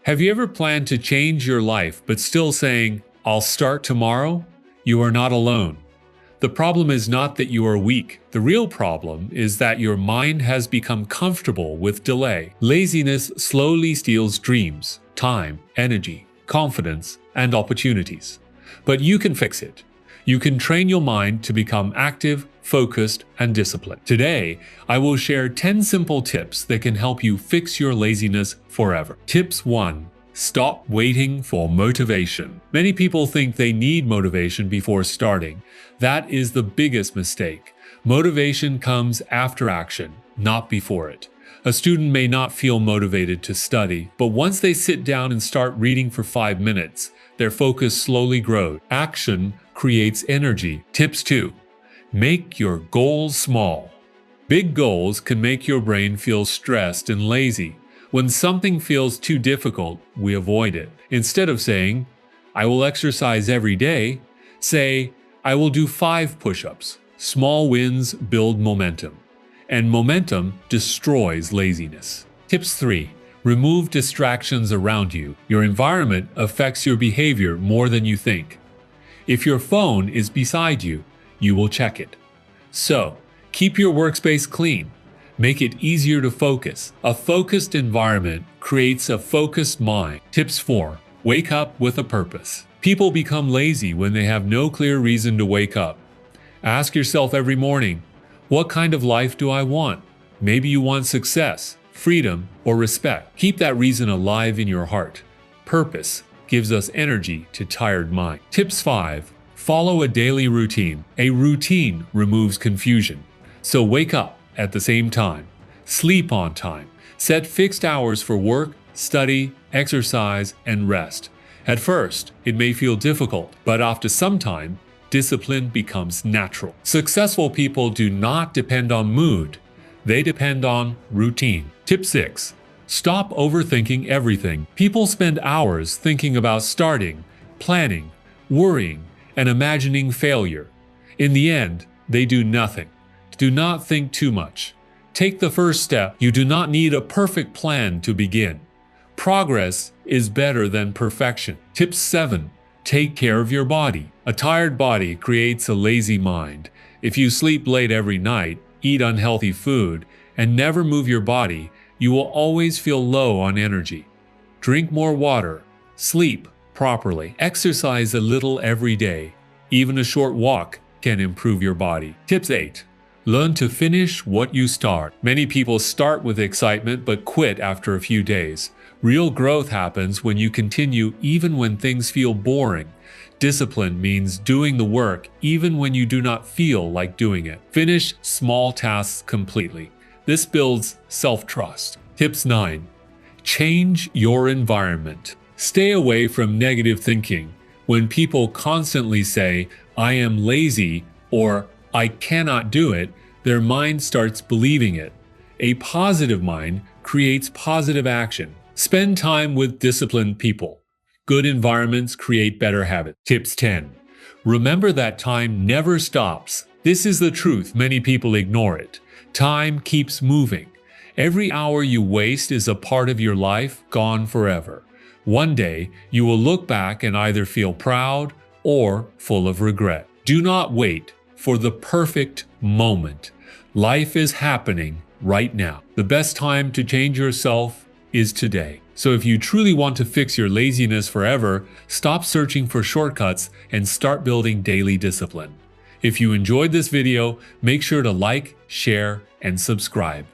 Have you ever planned to change your life but still saying, "I'll start tomorrow"? You are not alone. The problem is not that you are weak. The real problem is that your mind has become comfortable with delay. Laziness slowly steals dreams, time, energy, confidence, and opportunities. But you can fix it. You can train your mind to become active, focused, and disciplined. Today, I will share 10 simple tips that can help you fix your laziness forever. Tips 1. Stop waiting for motivation. Many people think they need motivation before starting. That is the biggest mistake. Motivation comes after action, not before it. A student may not feel motivated to study, but once they sit down and start reading for 5 minutes, their focus slowly grows. Action creates energy. Tips 2. Make your goals small. Big goals can make your brain feel stressed and lazy. When something feels too difficult, we avoid it. Instead of saying, "I will exercise every day," say, "I will do 5 push-ups." Small wins build momentum, and momentum destroys laziness. Tips 3. Remove distractions around you. Your environment affects your behavior more than you think. If your phone is beside you, you will check it. So, keep your workspace clean. Make it easier to focus. A focused environment creates a focused mind. Tips 4. Wake up with a purpose. People become lazy when they have no clear reason to wake up. Ask yourself every morning, what kind of life do I want? Maybe you want success, freedom, or respect. Keep that reason alive in your heart. Purpose gives us energy to tired mind. Tips 5. Follow a daily routine. A routine removes confusion. So wake up at the same time. Sleep on time. Set fixed hours for work, study, exercise, and rest. At first, it may feel difficult, but after some time, discipline becomes natural. Successful people do not depend on mood. They depend on routine. Tip 6. Stop overthinking everything. People spend hours thinking about starting, planning, worrying, and imagining failure. In the end, they do nothing. Do not think too much. Take the first step. You do not need a perfect plan to begin. Progress is better than perfection. Tip 7. Take care of your body. A tired body creates a lazy mind. If you sleep late every night, eat unhealthy food, and never move your body, you will always feel low on energy. Drink more water. Sleep properly. Exercise a little every day. Even a short walk can improve your body. Tips 8. Learn to finish what you start. Many people start with excitement but quit after a few days. Real growth happens when you continue even when things feel boring. Discipline means doing the work even when you do not feel like doing it. Finish small tasks completely. This builds self-trust. Tips 9. Change your environment. Stay away from negative thinking. When people constantly say, "I am lazy," or "I cannot do it," their mind starts believing it. A positive mind creates positive action. Spend time with disciplined people. Good environments create better habits. Tips 10. Remember that time never stops. This is the truth. Many people ignore it. Time keeps moving. Every hour you waste is a part of your life gone forever. One day, you will look back and either feel proud or full of regret. Do not wait for the perfect moment. Life is happening right now. The best time to change yourself is today. So if you truly want to fix your laziness forever, stop searching for shortcuts and start building daily discipline. If you enjoyed this video, make sure to like, share, and subscribe.